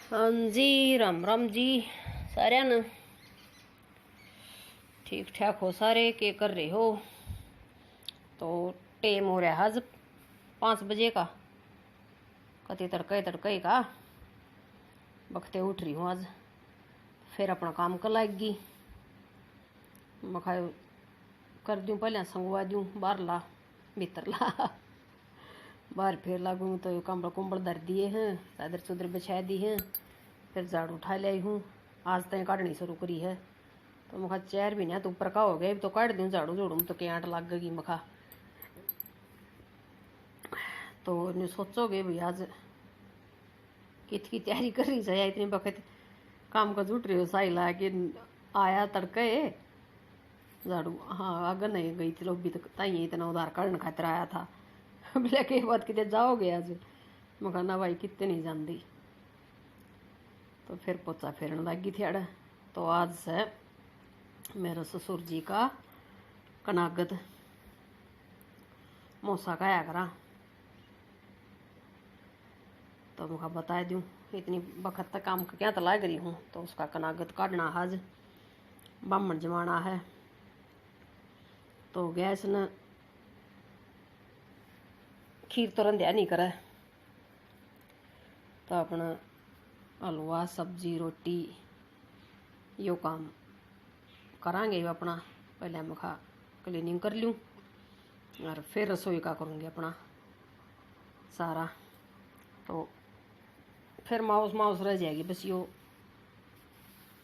हाँ जी, राम राम जी सारे न। ठीक ठाक हो सारे? के कर रहे हो? तो टेम हो रहा आज 5 बजे का। कति तड़के तड़के का बखते उठ रही हूँ आज। फिर अपना काम कर लाएगी। मखा कर दूँ, पहले संगवा दूँ बाहर ला भीतर ला बाहर फिर लागू तो कंबल कुंबल धर दिए हैं, चादर चुदर बिछा दी हैं। फिर झाड़ू उठा लाई हूँ। आज तय काटनी शुरू करी है तो मखा चेयर भी नहीं तो ऊपर का हो गए तो काट दूँ झाड़ू झाड़ू तो क्या आट लग गई मखा। तो नहीं सोचोगे भाई आज कित की तैयारी कर रही है इतनी वक्त काम का जुट रही हो साई ला के आया तड़के झाड़ू। हाँ आगे नहीं गई थी लोग तक ताई इतना उधार काटने खातर आया था बोले के बाद कितने जाओगे आज? मखा ना भाई कितने नहीं जानती। तो फिर पोचा फेरन लगी थी अड़। तो आज से मेरे ससुर जी का कनागत मौसा का आया करा। तो मुझे बता दूँ इतनी वक्त तक काम क्या तो लाग रही हूँ। तो उसका कनागत काटना आज बामण जमाना है। तो गैस न खीर तो रंध्या नहीं करे तो अपना हलवा सब्जी रोटी यो काम करांगे अपना। पहले मुखा क्लीनिंग कर लूँ और फिर रसोई का करूँगी अपना सारा। तो फिर माउस माउस रह जाएगी बस। यो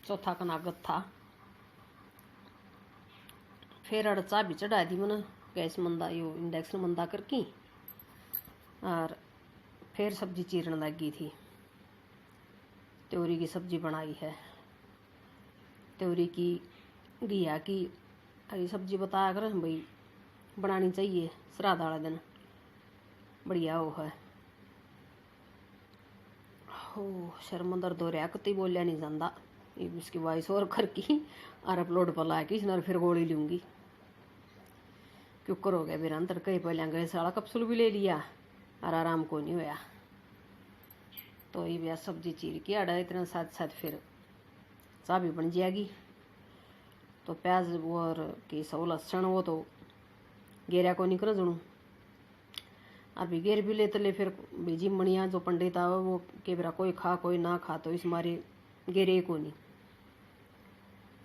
चौथा कनागत था। फिर अड़ चाह भी चढ़ा दी मैंने गैस मंदा यो इंडक्शन मंदा करके। और फिर सब्जी चीरने लगी थी। त्योरी की सब्जी बनाई है। त्योरी की घिया की हरी सब्जी बताया कर भाई बनानी चाहिए श्राद्ध वाले दिन, बढ़िया वो है। हो शर्म दर्द हो रहा कति बोलिया नहीं जाता। इसकी वॉइस और कर की और अपलोड पर ला के इसने फिर गोली लूँगी। क्यों हो गया मेरा अंतर कहीं पहले गए सारा कप्सूल भी ले लिया और आराम को नहीं होया। तो ये ब्याह सब्जी चीर के आड़ा इतना साथ साथ फिर चाह भी बन जाएगी। तो प्याज और की सौ लहसुन वो तो गेरा को निकल जुड़ू। अभी गेर भी ले तो ले फिर बीजी मणिया जो पंडित आवे वो के बेरा कोई खा कोई ना खा तो इस मारे गेरे को नहीं।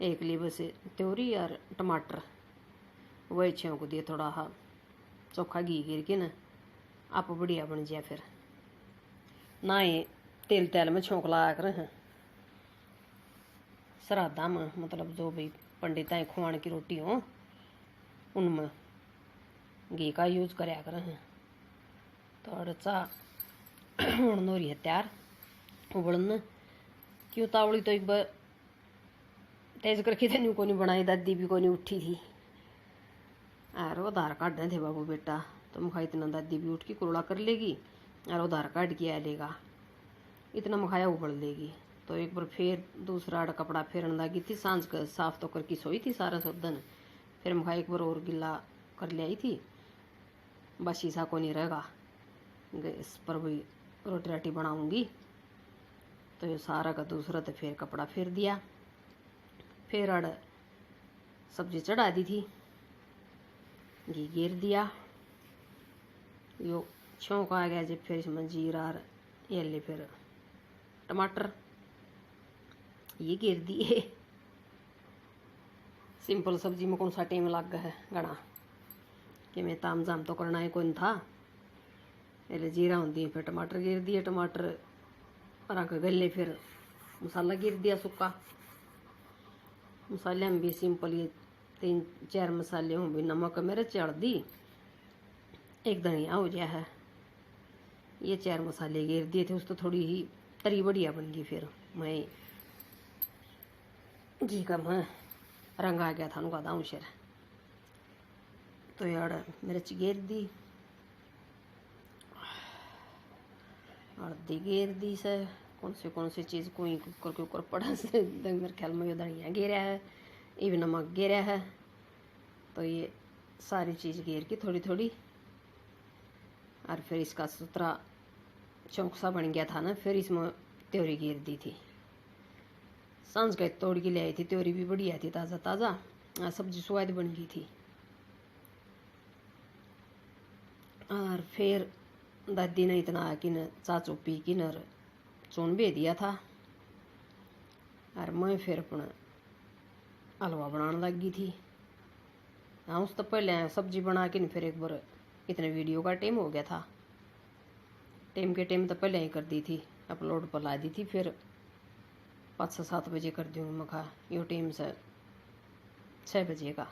एक लिए बस त्योरी और टमाटर वही छेव को दिए थोड़ा हाँ चोखा घी गिर के ना आप बढ़िया बन जाए। फिर ना ये तेल तेल में छोंक लगा कर हैं श्राद्धा में, मतलब जो भाई पंडित खुआन की रोटी हो उनमें घी का यूज कराया कर हैं। तो अड़चा नोरी है तैयार उबड़न क्यों तावड़ी तो एक बार तेज करके थे को नहीं बनाई। दादी भी को नहीं उठी थी और वो आधार कार्ड थे बाबू बेटा। तो मुखा इतना दादी भी उठ के कुरड़ा कर लेगी और आधार कार्ड किया लेगा इतना मखाया उबल लेगी। तो एक बार फिर दूसरा आड़ कपड़ा फेरन लगी थी सांझ कर साफ तो करके सोई थी सारा सौदन। फिर मखा एक बार और गिला कर ले आई थी बस ईसा को नहीं रहेगा गैस पर भी रोटी राटी बनाऊंगी। तो ये सारा का दूसरा तो फिर कपड़ा फेर दिया। फिर अड़ सब्जी चढ़ा दी थी घी घेर दिया। यो छौंक आ गया जब फिर इसमें जीरा और ये ले फिर टमाटर ये घेर दिए। सिंपल सब्जी में कौन सा टाइम लग गया है घना कि मैं ताम जाम तो करना है कौन था। पहले जीरा होती फिर टमाटर गिर दिए। टमाटर रंग गले फिर मसाला गिर दिया सूखा। मसाले में भी सिंपल ये 3-4 मसाले हों भी नमक मिर्च हल्दी एक धनिया हो गया है। ये 4 मसाले गिर दिए थे उस तो थोड़ी ही तरी बढ़िया बन गई। फिर मैं घी का मैं रंग आ गया था उनका दाऊ शेर। तो यार मिर्च गिर दी हल्दी गिर दी से कौन सी चीज़ कोई कुकर के ऊपर पड़ा से मेरे ख्याल में ये धनिया गिरा है ये भी नमक गिरा है। तो ये सारी चीज़ गिर की थोड़ी थोड़ी और फिर इसका सुथरा चौंक सा बन गया था ना। फिर इसमें त्योरी घेर दी थी। सांझ का तोड़ के ले आई थी, त्योरी भी बढ़िया थी, ताज़ा ताज़ा। सब्जी स्वाद बन गई थी। और फिर दादी ने इतना कि न चाचू पी की न चून भी दिया था। और मैं फिर अपना हलवा बनाने लग गई थी। हाँ, उस तो पहले सब्जी बना के न फिर एक बार इतने वीडियो का टाइम हो गया था। टाइम के टाइम तो पहले ही कर दी थी, अपलोड पर ला दी थी। फिर 5 से 7 बजे कर दूँ। मैं कहा यो टाइम से 6 बजे का।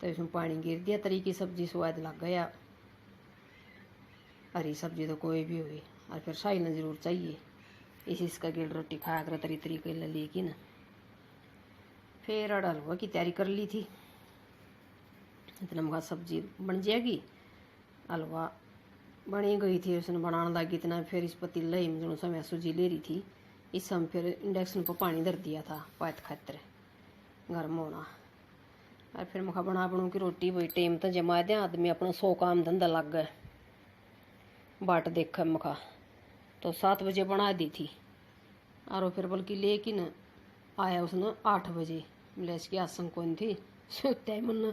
तो इसमें पानी गिर दिया, तरी की सब्जी स्वाद लग गया। हरी सब्जी तो कोई भी हुई। और फिर शाही न जरूर चाहिए, इसका गिल रोटी खाया कर तरी तरीके लेकिन। फिर हलवा की तैयारी कर ली थी। इतना मखा सब्जी बन जाएगी, हलवा बनी गई थी। उसने बनाने लगी इतना। फिर इस पतीले ही जो समय सूजी ले रही थी, इस समय फिर इंडक्शन पर पानी धर दिया था पात खातर गर्म होना। और फिर मखा बना बनू की रोटी वही टाइम तो जमा दें, आदमी अपना 100 काम धंधा लग गए। बाट देख मखा तो 7 बजे बना दी थी। और फिर बल्कि लेकिन आया उसने 8 बजे। बोले इसकी आसन कौन थी, सोते मन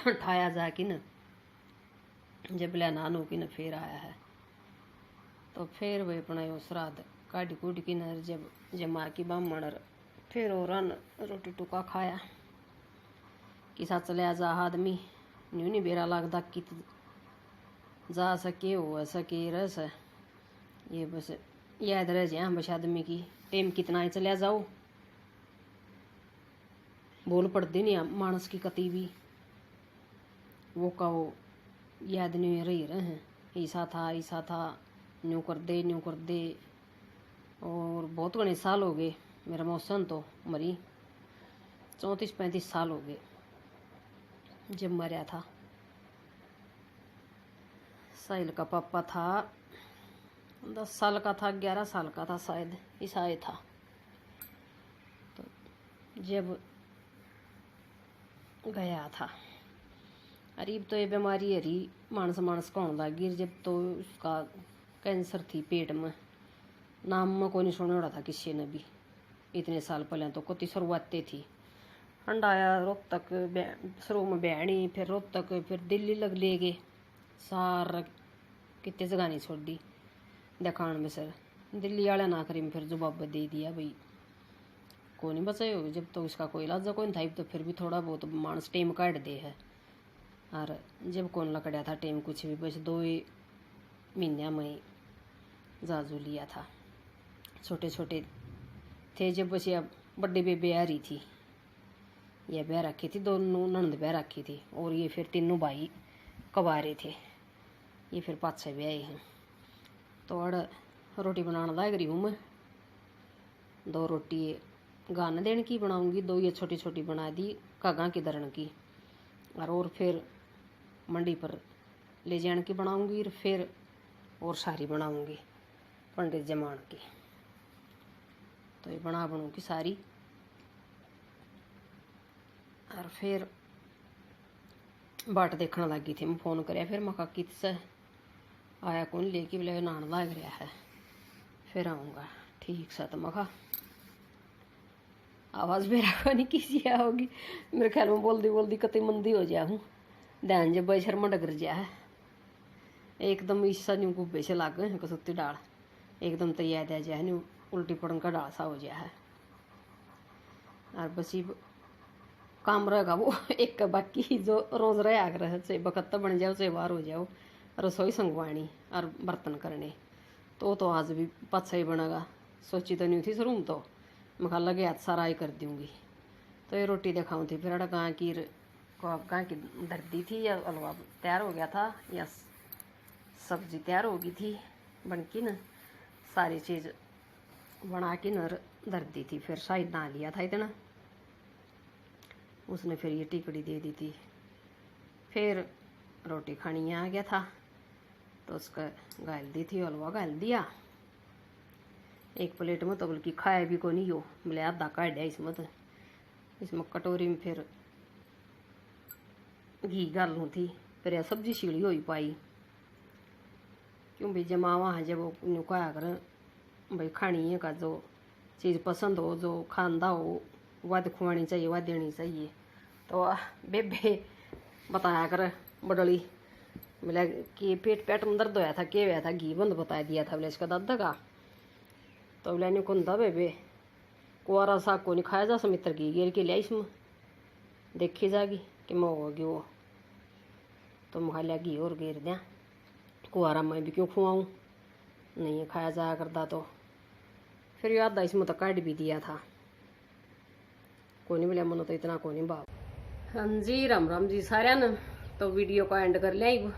उठाया जाके न, जब बोले नानू की न फिर आया है। तो फिर वही अपना श्राद्ध काटी कूट की न जब जमा की बामण, फिर और रोटी टुका खाया। किसा चले जा आदमी न्यू नहीं बेरा लगता कि जा सके हो सके रस। ये बस याद रह जाए बस आदमी की टाइम कितना ही चले जाओ, बोल पड़ती नहीं मानस की कति भी। वो कहो याद नहीं रही रहे, ऐसा था न्यू कर दे। और बहुत घने साल हो गए। मेरा मौसन तो मरी 34-35 साल हो गए जब मरा था। साहिल का पापा था 10 साल का था, 11 साल का था शायद, ईसाई था। तो जब गया था। अरीब तो ये बीमारी हरी मानस का होने लगी। जब तो उसका कैंसर थी पेट में, नाम में कोई नहीं सुना था किसी ने भी। इतने साल पहले तो कोती शुरुआतें थी। हंडाया रोहतक शुरू में बयानी, फिर रोहतक, फिर दिल्ली लग ले गए। सार कितने जगह नहीं छोड़ दी दिखान में। सर दिल्ली वाले ना करी, फिर जवाब दे दिया भाई को नहीं बचाए हो। जब तो उसका कोई इलाज कोई था, तो फिर भी थोड़ा बहुत मानस टेम काट दे है। और जब कौन लकड़ा था टेम कुछ भी, बस 2 महीने में जाजू लिया था। छोटे छोटे थे जब, बस या बड्डी बेबे आ रही थी। यह ब्याह रखी थी, दोनों ननद ब्याह रखी थी। और ये फिर तीनों भाई कबारे थे। ये फिर 5-6 ब्याह हैं। तो अड़ रोटी बनाने लग रही हूँ मैं। 2 रोटी गान देने की बनाऊंगी, 2 ये छोटी छोटी बना दी कागा की दरण की। और फिर मंडी पर ले जाने की बनाऊंगी। फिर और सारी बनाऊंगी पंडित जमान की। तो ये बनू की सारी। और फिर बाट देखने लगी थी। मैं फ़ोन कराया, फिर मैं कहा किससे आया कौन लेके, बोले नहान लग रहा है, फिर आऊँगा। ठीक सा तो मैं कहा आवाज़ मेरा को नहीं किसी आओगी। मेरे ख्याल में बोलती कतई मंदी हो जाया हूँ। ध्यान जब भाई शर्मा डगर जा है एकदम ईसा न्यू गुब्बे से लाग गए कसुती डाल एकदम तो याद आ जाए न्यू उल्टी पड़न का डाल सा हो जाया है। और बस ये काम रहेगा वो एक बाकी जो रोज रहा कर चाहे बकत बन जाओ चाहे बाहर हो जाओ, रसोई संगवानी और बर्तन करने। तो आज भी पाछा ही बनेगा। सोची तो नहीं थी शुरू में, तो मैं कहा लगे हाथ सारा ही कर दूँगी। तो ये रोटी दिखाऊँ थी। फिर गाँ की धर दी थी, या हलवा तैयार हो गया था, या सब्जी तैयार हो गई थी बन की न। सारी चीज़ बना के न धर दी थी। फिर शायद ना लिया था इतना, उसने फिर ये टिकड़ी दे दी थी। फिर रोटी खानी आ गया था, तो उसका गाल दी थी, हलवा गाल दिया एक प्लेट में। तो बल्कि खाया भी को नहीं हो, बोले आधा काट दिया इसमें। तो इसमें कटोरी में फिर घी गालूँ थी। फिर यह सब्जी सीढ़ी हो पाई। क्यों भाई जमावा है जब वो कहा कर भाई खानी है का जो चीज़ पसंद हो जो खानदा हो वह तो खुआनी चाहिए वह देनी चाहिए। तो बेबे बताया कर बडली बोले कि पेट में दर्द होया था के हुआ था घी बंद बता दिया था बोले इसका दादा का। तो बोले नहीं कौन था बेबे कुआरा साग को नहीं खाया जा समित्र घी गेर के लिया इसमें देखी जागी कि मैं होगी वो। तो मैं खा लिया घी और गेर दिया कुआरा मैं भी क्यों खुआऊँ नहीं खाया जाया करता। तो फिर याद इसमें तो काट भी दिया था कोई नहीं बोलिया मनो तो इतना कोई नहीं बाप। हाँ जी राम राम जी सारे न। तो वीडियो को एंड कर लिया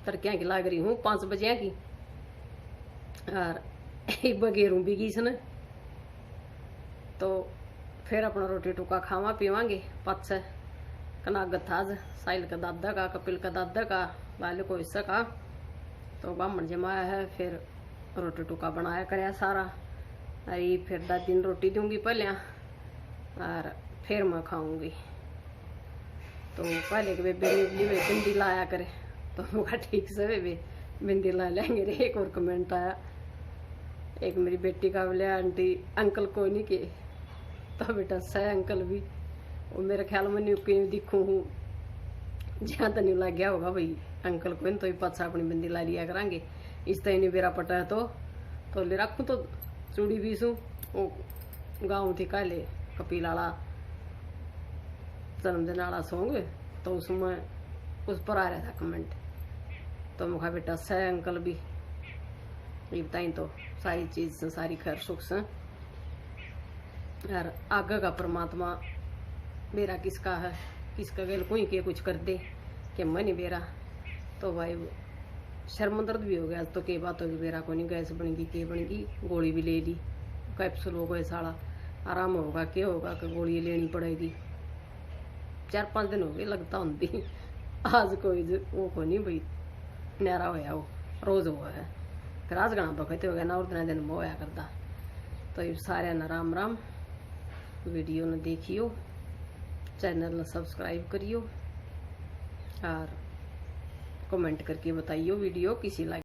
तड़कियाँ की लाग रही हूँ 5 बजे की और एक बगेरू भी गई सन। तो फिर अपना रोटी टुका खावा पीवांगे पच कनागत था आज साहिल का दादा का कपिल का दादा का वाले को हिस्सा का। तो बामण जमाया है फिर रोटी टुका बनाया कराया सारा अरे फिर 10 दिन रोटी दूंगी पहले और फिर मैं खाऊंगी। तो पहले के बेबे भिंडी लाया करे तो मुझे ठीक से बेबे भिंडी ला लेंगे रे। एक और कमेंट आया एक मेरी बेटी का बोले आंटी अंकल को नहीं के तो बेटा सह अंकल भी वो मेरे ख्याल में नहीं दिखूँ हूँ जहाँ तो नहीं लग गया होगा भाई अंकल को तो ही पचा अपनी भिंडी ला लिया करांगे इस तरह नहीं बेरा पटा है तो ले रखूँ तो चूड़ी भी सूँ वो गाँव थी काले कपिल वाला जन्मदिन वाला सॉन्ग तो उसमें उस पर आ रहा था कमेंट। तो मुखा बेटा सह अंकल भी ये बताई तो सारी चीज़ से सारी खैर सुख से यार आगे का परमात्मा मेरा किसका है किसका गल कोई के कुछ कर दे कि मैं नहीं बेरा। तो भाई शर्म दर्द भी हो गया तो कई बात होगी बेरा को नहीं गैस बन गई के बन गई गोली भी ले ली कैप्सूल हो गए साला आराम होगा क्या होगा कि गोली लेनी पड़ेगी 4-5 दिन हो गए लगता होती आज कोई वो को नहीं भाई न्यारा होया वो रोज हुआ है फिर आज घना बखते हो गया ना और दिन में होया करता। तो ये सारे न राम राम वीडियो ने देखियो चैनल ने सब्सक्राइब करियो और कमेंट करके बताइयो वीडियो किसी लाइक